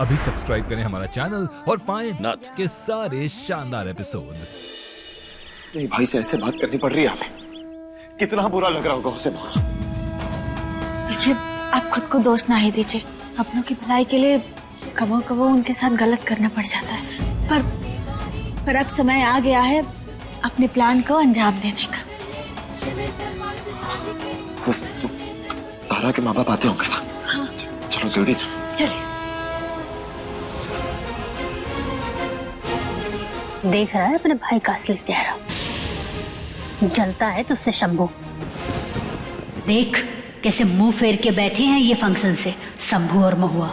अभी सब्सक्राइब करें हमारा चैनल और पाएं नथ के सारे शानदार एपिसोड्स। नहीं भाई से ऐसे बात करनी पड़ रही है हमें। कितना बुरा लग रहा होगा उसे। देखिए, आप खुद को दोष ना ही दीजिए। अपनों की भलाई के लिए कबो कबो उनके साथ गलत करना पड़ जाता है, पर अब समय आ गया है अपने प्लान को अंजाम देने का। तो तारा के माँ बाप आते होंगे ना? हाँ। चलो जल्दी चलो। चलिए। देख रहा है अपने भाई का असली चेहरा, जलता है तो उससे शंभू। देख कैसे मुंह फेर के बैठे हैं ये फंक्शन से शंभू और महुआ।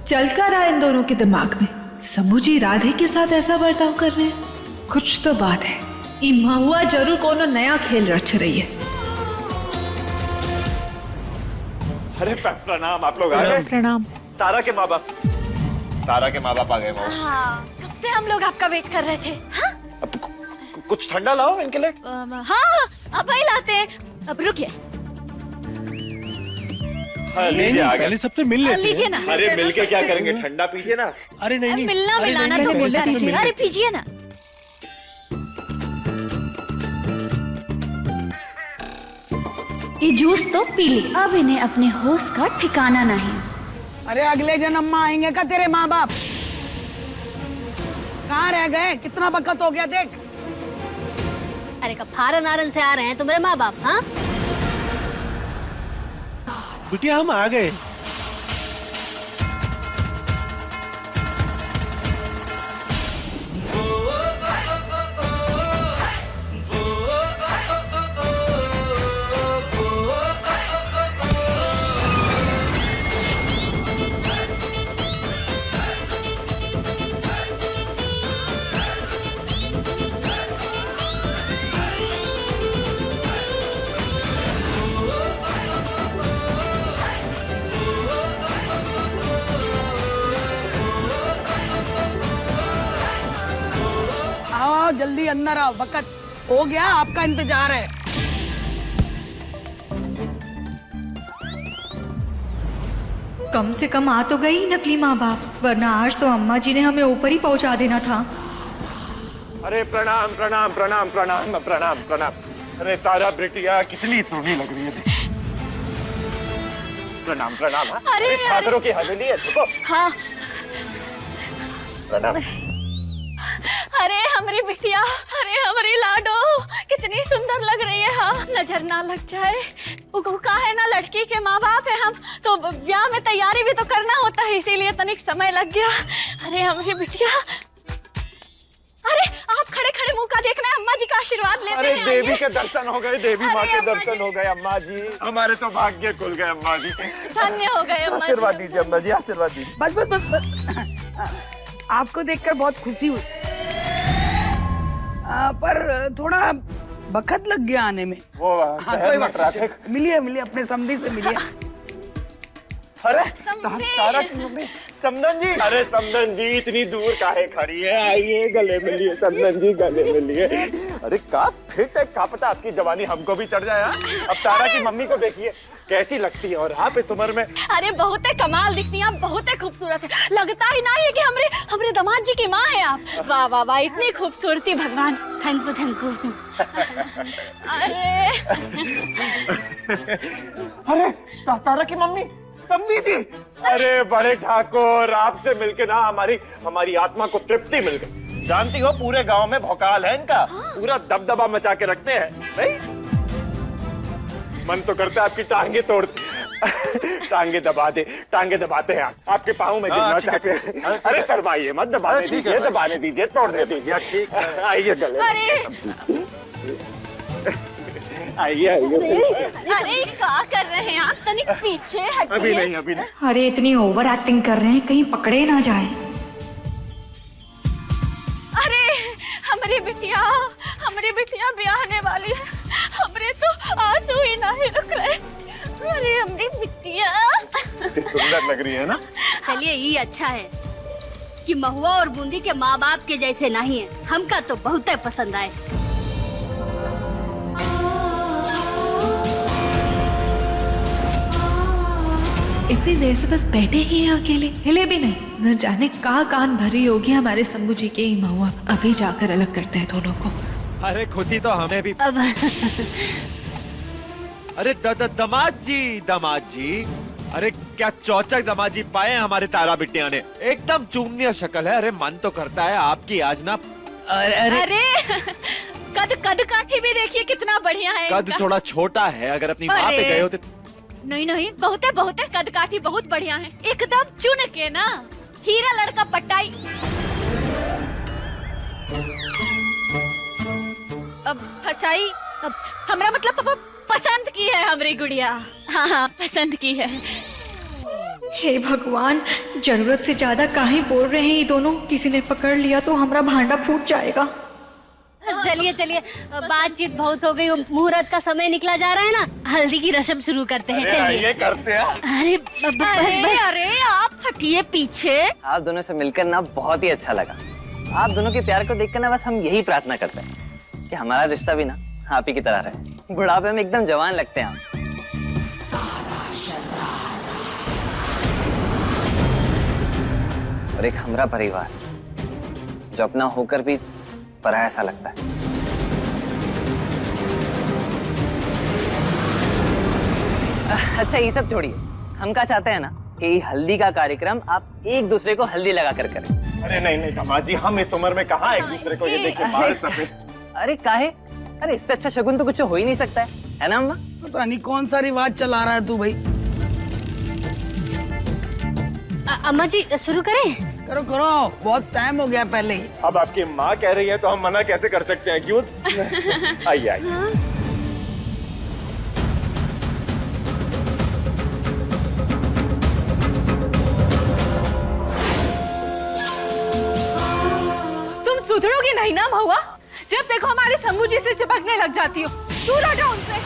चल कर रहा इन दोनों के दिमाग में, शंभू जी राधे के साथ ऐसा बर्ताव कर रहे हैं। कुछ तो बात है, ये महुआ जरूर कोनो नया खेल रच रही है। अरे प्रणाम, आप लोग आ गए? प्रणाम। तारा के माँ बाप, तारा के माँ बाप आ गए। हाँ, कब से हम लोग आपका वेट कर रहे थे। हाँ? अब कुछ ठंडा लाओ इनके लिए। हाँ, अब वही लाते हैं। अब रुकिए। हाँ, लीजिए आ गए। सबसे मिल लेते लीजिए ना। अरे मिलके क्या करेंगे, ठंडा पीजिए ना। अरे नहीं मिलना मिलाना तो होता है। अरे पीजिए ना। ये जूस तो पी ली, अब इन्हें अपने होश का ठिकाना नहीं। अरे अगले जन्म में आएंगे का तेरे माँ बाप? कहाँ रह गए? कितना वक्त हो गया देख। अरे कब फारन आरन से आ रहे हैं तुम्हारे माँ बाप? हाँ बिटिया हम आ गए। आओ जल्दी अंदर आओ, वक्त हो गया, आपका इंतजार है। कम से कम आ तो गई नकली माँ बाप, वरना आज तो अम्मा जी ने हमें ऊपर ही पहुंचा देना था। अरे प्रणाम प्रणाम प्रणाम प्रणाम प्रणाम प्रणाम। अरे तारा बिटिया कितनी सोहनी लग रही है। प्रणाम प्रणाम। हाँ? अरे ठाकरों की हवेली है, देखो। हाँ। प्रणाम। अरे हमारी बिटिया, अरे हमारी लाडो कितनी सुंदर लग रही है। हाँ, नजर ना लग जाए। वो का है ना, लड़की के माँ बाप है हम, तो ब्याह में तैयारी भी तो करना होता है, इसीलिए तनिक समय लग गया। अरे हमारी बिटिया, अरे आप खड़े खड़े मुंह का देखना है, अम्मा जी का आशीर्वाद लेते अरे हैं। देवी के दर्शन हो गए, देवी माँ के दर्शन हो गए। अम्मा जी, हमारे तो भाग्य खुल गए। अम्मा जी धन्य हो गए। अम्मा जी आशीर्वाद दीजिए। अम्मा जी आशीर्वाद दीजिए। बस बस बस बस। आपको देखकर बहुत खुशी हुई, पर थोड़ा वक्त लग गया आने में। वो हाँ, कोई बात नहीं। मिलिए मिलिए, अपने समधी से मिलिए। अरे तारा की मम्मी, समदन जी। अरे समदन जी इतनी दूर काहे खड़ी है, आइए गले मिलिए। समदन जी गले मिलिए। अरे का फिट है, का पता आपकी जवानी हमको भी चढ़ जाए। अब तारा की मम्मी को देखिए कैसी लगती है, और आप इस उम्र में। अरे बहुत है कमाल दिखती हैं आप, बहुत है खूबसूरत है। लगता ही नहीं है कि हमरे दामाद जी की माँ है आप। वाह वाह वाह, इतनी खूबसूरती भगवान। Thank you. अरे अरे तारा की मम्मी, समझी जी। अरे बड़े ठाकुर, आपसे मिलके ना हमारी आत्मा को तृप्ति मिल गई। जानती हो पूरे गांव में भौकाल है इनका। पूरा दबदबा मचा के रखते हैं। नहीं मन तो करता है आपकी टांगे तोड़ टांगे दबाते हैं। आपके पाँव में गिरना चाहते हैं। अरे शर्माइए मत, दबाने दीजिए, तोड़ने दीजिए। ठीक है, आइए गले। आइए। अरे क्या कर रहे हैं आप, तनिक पीछे हटिए। अभी नहीं। अरे इतनी ओवर एक्टिंग कर रहे हैं, कहीं पकड़े ना जाए। अरे हमारी बिटिया ब्याहने वाली है, हमरे तो आंसू ही नहीं रुक रहे। अरे हमारी बिटिया सुंदर लग रही है ना। चलिए ये अच्छा है कि महुआ और बूंदी के माँ बाप के जैसे नहीं है, हमका तो बहुत पसंद आए। इतनी देर से बस बैठे ही हैं अकेले, हिले भी नहीं। न जाने कहाँ कान भरी होगी हमारे शंभू जी के महुआ। अभी जाकर अलग करते हैं दोनों को। अरे खुशी तो हमें भी। अब अरे दामाद जी, अरे क्या चौचक दामाद जी पाए हैं हमारे तारा बिटिया ने। एकदम चूमनीय शक्ल है। अरे मन तो करता है आपकी आज ना। अरे कद काठी भी देखिए कितना बढ़िया है कद इनका। थोड़ा छोटा है, अगर अपनी माँ पे गए होते। नहीं बहुत है कद काठी बहुत बढ़िया है, एकदम चुन के ना हीरा लड़का पट्टाई। अब फसाई, अब हमरा मतलब पसंद की है हमारी गुड़िया। हाँ पसंद की है। हे भगवान, जरूरत से ज्यादा काहे बोल रहे हैं ये दोनों। किसी ने पकड़ लिया तो हमारा भांडा फूट जाएगा। चलिए बातचीत बहुत हो गई, मुहूर्त का समय निकला जा रहा है ना। हल्दी की रस्म शुरू करते हैं। चलिए ये करते हैं। अरे बस अरे आप हटिए पीछे। आप दोनों से मिलकर ना बहुत ही अच्छा लगा। आप दोनों के प्यार को देखकर ना बस हम यही प्रार्थना करते हैं कि हमारा रिश्ता भी ना आप ही की तरह रहे। बुढ़ापे में एकदम जवान लगते हैं आप। और एक हमारा परिवार जो अपना होकर भी पराया सा लगता है। अच्छा ये सब छोड़िए, हम क्या चाहते हैं ना कि हल्दी का कार्यक्रम आप एक दूसरे को हल्दी लगा कर करें। अरे नहीं दामाद जी, हम इस उम्र में कहाँ एक दूसरे को। ये देखिए बाल सफेद। अरे काहे? अरे इससे अच्छा शगुन तो कुछ हो ही नहीं सकता है ना अम्मा? पता नहीं कौन सा रिवाज चला रहा है तू भाई। अम्मा जी शुरू करें? करो बहुत टाइम हो गया पहले ही। अब आपकी माँ कह रही है तो हम मना कैसे कर सकते हैं, क्यों? आइए तुम सुधरोगी नहीं ना महुआ? जब देखो हमारे शंभू जी से चिपकने लग जाती हो। दूर हटो उनसे।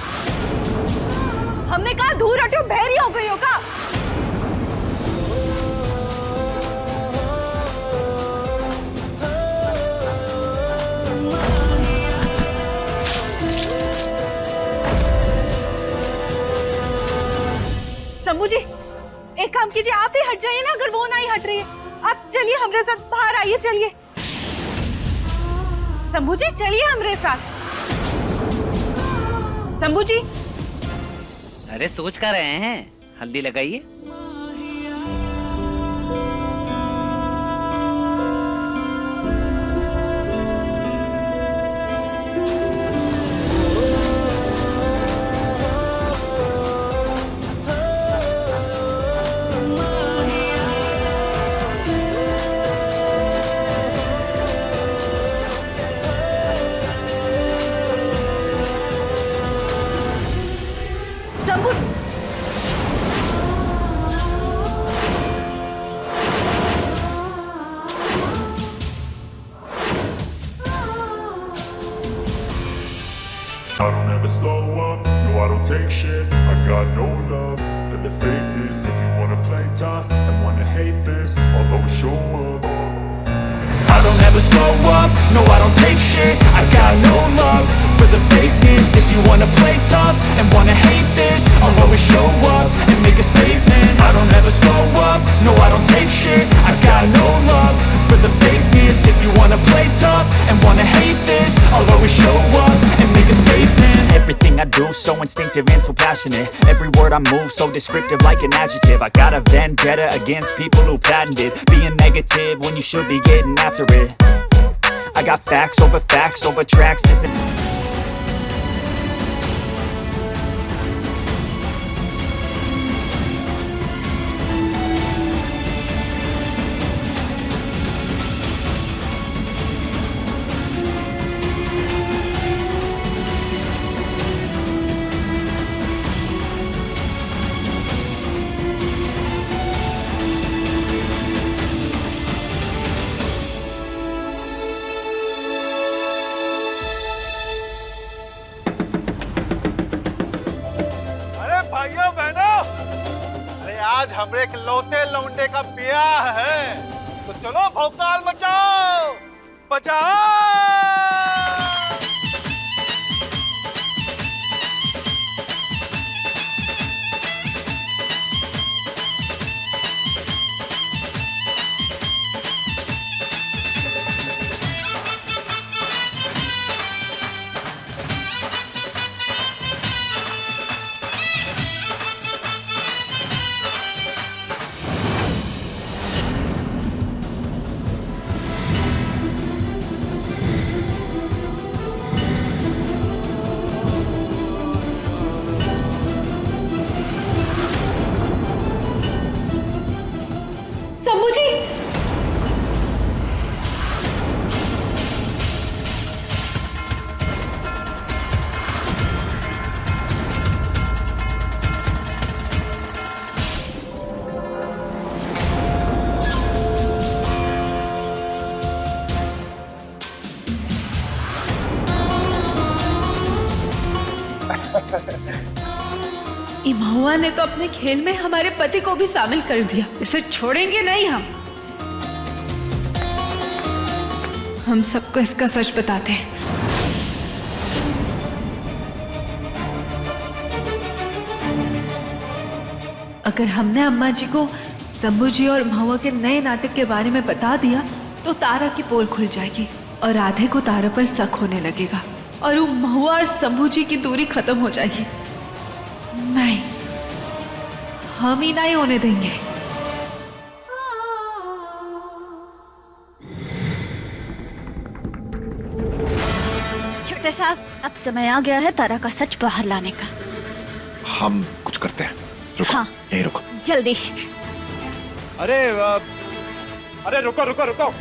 हमने कहा दूर हटो, बहरी हो गई हो का? शंभू जी एक काम कीजिए, आप ही हट जाइए ना अगर वो नहीं हट रही है। आप चलिए हमारे साथ बाहर आइए। चलिए शंभू जी, चलिए हमारे साथ। शंभू जी अरे सोच कर रहे हैं, हल्दी लगाइए। Shambhu I don't ever slow up, no I don't take shit. I got no love for the fakeness. If you wanna play tough and wanna hate this, I'll always show up. I don't ever slow up, no I don't take shit. I got no love for the fakeness. If you wanna play tough and wanna hate this, I'll always show up and make a statement. I don't ever slow up, no I don't take shit. I got no love for the fakeness. If you wanna play tough and wanna hate this, I'll always show up and make a statement. Everything I do so instinctive and so passionate. Every word I move so descriptive like an adjective. I got a vendetta against people who patented being negative when you should be getting after it. I got facts over tracks. This is भाइयों बहनों, अरे आज हमरे इकलौते लौंडे का ब्याह है, तो चलो भौकाल मचाओ, बचाओ। महुआ ने तो अपने खेल में हमारे पति को भी शामिल कर दिया। इसे छोड़ेंगे नहीं हम सबको इसका सच बताते हैं। अगर हमने अम्मा जी को शंभू जी और महुआ के नए नाटक के बारे में बता दिया तो तारा की पोल खुल जाएगी और राधे को तारा पर शक होने लगेगा और वो महुआ और शंभू जी की दूरी खत्म हो जाएगी। नहीं, हम ही नहीं होने देंगे। छोटे साहब, अब समय आ गया है तारा का सच बाहर लाने का। हम कुछ करते हैं। रुको, हाँ, यहीं रुको। जल्दी। अरे रुको रुको रुको।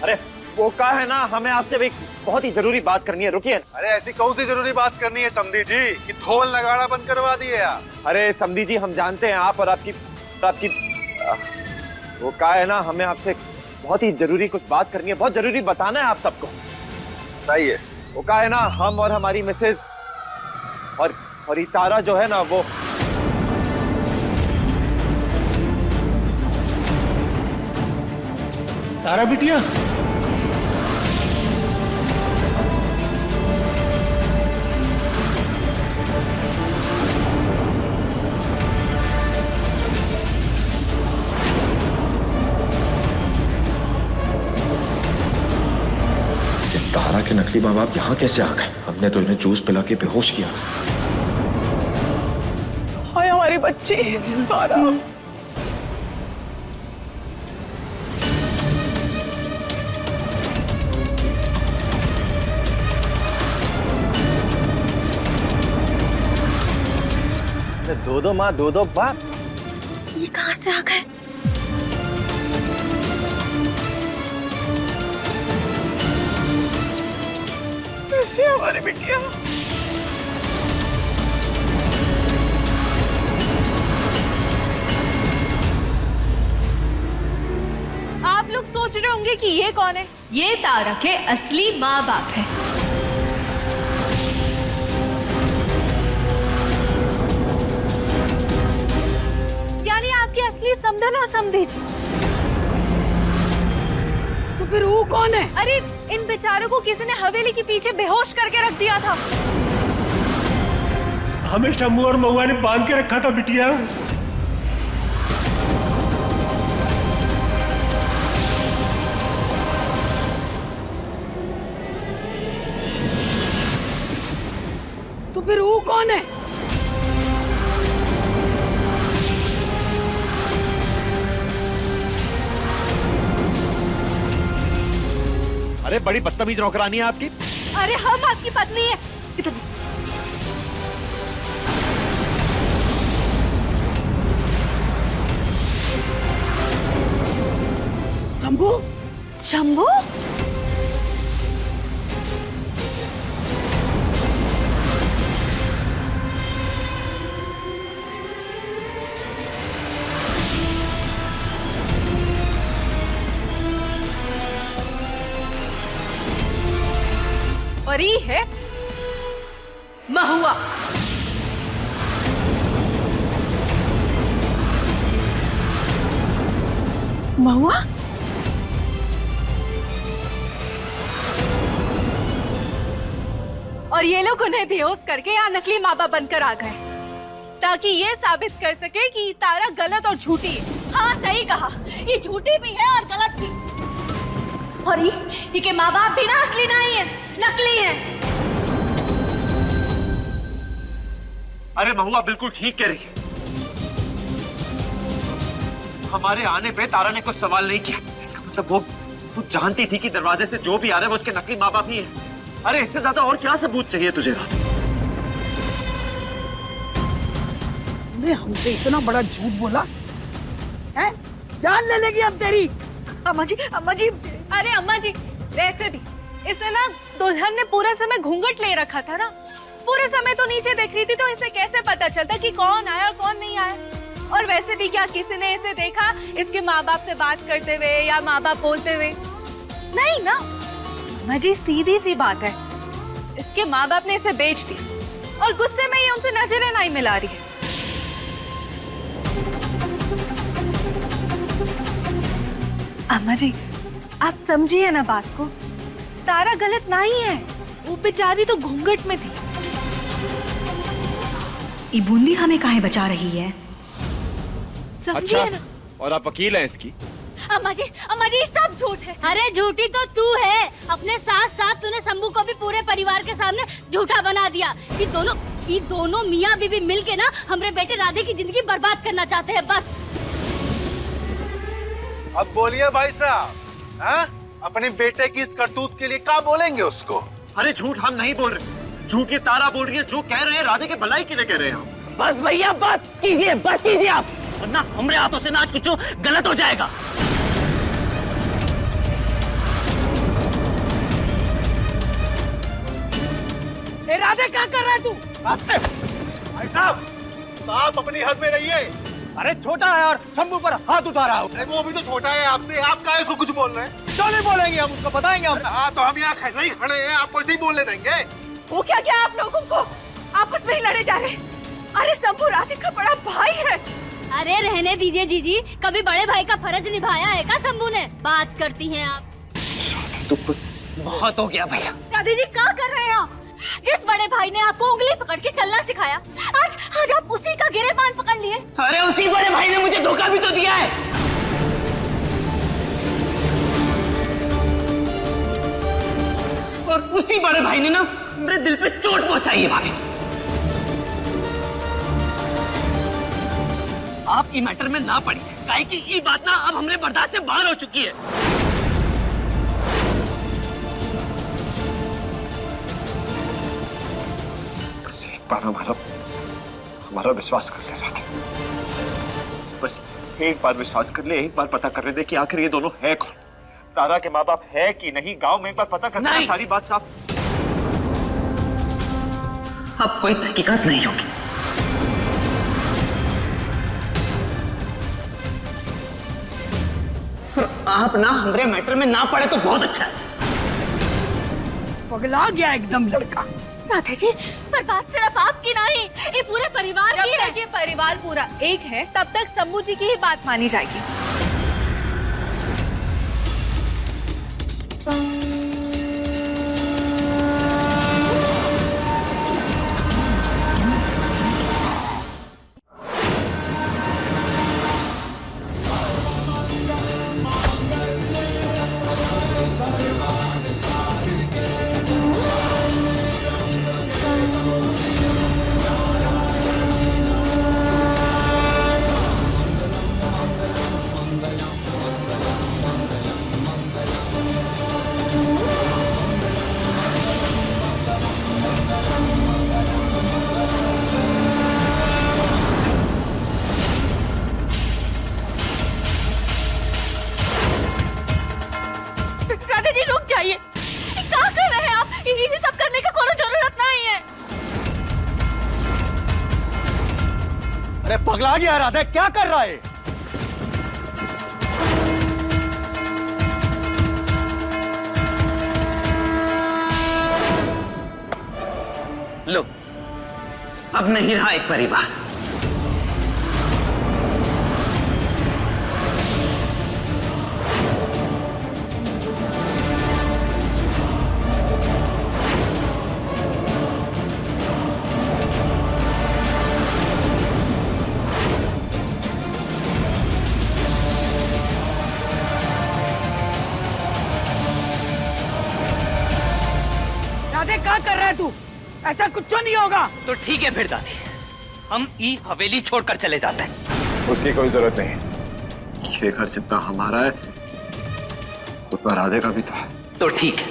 अरे वो क्या है ना, हमें आपसे भी बहुत ही जरूरी बात करनी है, रुकिए। अरे ऐसी कौन सी जरूरी बात करनी है समधी जी कि ढोल नगाड़ा बंद करवा दिए आप? अरे समधी जी, हम जानते हैं आप और आपकी वो क्या है ना, हमें आपसे बहुत ही जरूरी कुछ बात करनी है, बहुत जरूरी बताना है आप सबको। बताइए। वो क्या है ना, हम और हमारी मिसेज और ये तारा जो है ना, वो तारा बिटिया, तारा के नकली माँ बाप यहाँ कैसे आ गए? हमने तो इन्हें जूस पिला के बेहोश किया था। हाय हमारी बच्ची तारा। दो माँ दो बाप, ये कहाँ से आ गए? कैसी है हमारी बिटिया? आप लोग सोच रहे होंगे कि ये कौन है? ये तारा के असली माँ बाप है। यानी आपकी असली समधन और समधी जी। तो फिर वो कौन है? अरे इन बेचारों को किसी ने हवेली के पीछे बेहोश करके रख दिया था। हमें शंभू और महुआ ने बांध के रखा था बिटिया। तो फिर वो कौन है? अरे बड़ी बदतमीज नौकरानी है आपकी। अरे हम आपकी पत्नी है। शंभू? शंभू? और ये है महुआ। महुआ? और ये लोग उन्हें बेहोश करके यहाँ नकली माँ बाप बनकर आ गए ताकि ये साबित कर सके कि तारा गलत और झूठी है। हाँ, सही कहा, ये झूठी भी है और गलत भी। और ये के माँ बाप भी ना असली नहीं है, नकली है। अरे महुआ बिल्कुल ठीक कह रही है। हमारे आने पे तारा ने कुछ सवाल नहीं किया, इसका मतलब वो जानती थी कि दरवाजे से जो भी आ रहा है वो उसके नकली माँ बाप ही है। अरे इससे ज्यादा और क्या सबूत चाहिए तुझे राधे? ने हमसे इतना बड़ा झूठ बोला है? जान ले लेगी अब तेरी। अम्मा जी, अम्मा जी। अरे अम्मा जी, वैसे भी इसे ना दुल्हन ने पूरा समय घूंघट ले रखा था ना, पूरे समय तो नीचे देख रही थी, तो इसे कैसे पता चलता कि कौन आया और कौन नहीं आया? और वैसे भी क्या किसी ने इसे देखा इसके माँ बाप से बात करते हुए या माँ बाप बोलते हुए? नहीं ना। अम्मा जी, सीधी सी बात है, इसके माँ बाप ने इसे बेच दिया और गुस्से में ही उनसे नजरें नहीं मिला रही है। अम्मा जी, आप समझिए ना बात को। तारा गलत नहीं है, वो बेचारी तो घूंघट में थी। ये बूंदी हमें काहे बचा रही है? समझिए ना। और आप वकील हैं इसकी? अम्मा जी सब झूठ है। अरे झूठी तो तू है। अपने साथ साथ तूने शंभू को भी पूरे परिवार के सामने झूठा बना दिया कि दोनों मियाँ बीवी मिलके ना हमरे बेटे राधे की जिंदगी बर्बाद करना चाहते हैं। बस अब बोलिए भाई साहब, हाँ? अपने बेटे की इस करतूत के लिए क्या बोलेंगे उसको? अरे झूठ हम नहीं बोल रहे, झूठ ये तारा बोल रही है। जो कह रहे हैं राधे के भलाई के लिए कह रहे हैं हम। बस भैया बस कीजिए आप, वरना हमारे हाथों से ना आज कुछ गलत हो जाएगा। ए राधे क्या कर रहा है तू? भाई साहब, आप अपनी हद में रहिए। अरे छोटा है और शंभू पर हाथ उठा रहा है। वो भी तो छोटा है आपसे, आप काहे इसको कुछ बोल रहे हैं? क्यों नहीं बोलेंगे, हम उसको बताएंगे। हम हाँ, तो हम यहाँ ऐसे ही खड़े हैं, आपको ऐसे ही बोलने देंगे। वो क्या आप लोगों को आपस में ही लड़े जा रहे? अरे शंभू राधे का बड़ा भाई है। अरे रहने दीजिए जीजी, कभी बड़े भाई का फर्ज निभाया है क्या शंभू ने? बात करती हैं आप। तो बस बहुत हो गया भैया। राधे जी क्या कर रहे हैं आप? जिस बड़े भाई ने आपको उंगली पकड़ के चलना सिखाया, आज आप उसी का गिरेबान पकड़ लिए। अरे उसी बड़े भाई ने मुझे धोखा भी तो दिया है। और उसी बड़े भाई ने ना मेरे दिल पे चोट पहुंचाई है भाभी। आप ये मैटर में ना पड़ी, काहे कि ये बात ना अब हमने बर्दाश्त से बाहर हो चुकी है। बस एक बार हमारा विश्वास कर ले रहा था। बस एक बार विश्वास कर ले, एक बार पता कर ले दे कि आखिर ये दोनों है कौन। तारा के माँ बाप है कि नहीं, गांव में एक बार पता करना है, सारी बात साफ। अब कोई तहकीकात नहीं होगी। आप ना हमारे मैटर में ना पड़े तो बहुत अच्छा है। पगला गया एकदम लड़का। राधे जी, पर बात सिर्फ आपकी नहीं, ये पूरे परिवार की है। जब तक ये परिवार पूरा एक है, तब तक शंभू जी की ही बात मानी जाएगी। क्या कर रहे हैं आप? ये सब करने की कोई जरूरत नहीं है। अरे पगला गया राधे, क्या कर रहा है? लो, अब नहीं रहा एक परिवार। क्या कर रहा है तू? ऐसा कुछ नहीं होगा। तो ठीक है फिर दादी, हम ई हवेली छोड़कर चले जाते हैं। उसकी कोई जरूरत नहीं। ये घर जितना हमारा है उतना राधे का भी तो है। तो ठीक है,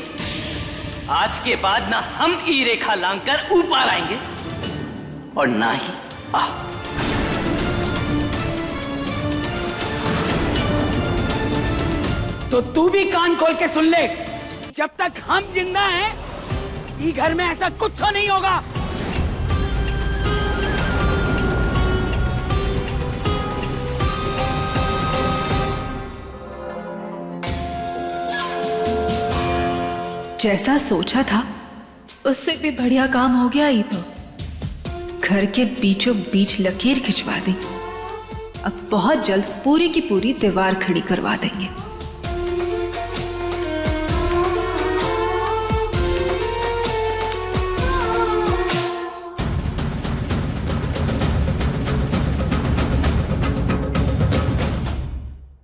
आज के बाद ना हम ई रेखा लांघकर ऊपर आएंगे और ना ही आप। तो तू भी कान खोल के सुन ले, जब तक हम जिंदा हैं ये घर में ऐसा कुछ नहीं होगा। जैसा सोचा था उससे भी बढ़िया काम हो गया। ही तो घर के बीचों बीच लकीर खिंचवा दी। अब बहुत जल्द पूरी की पूरी दीवार खड़ी करवा देंगे।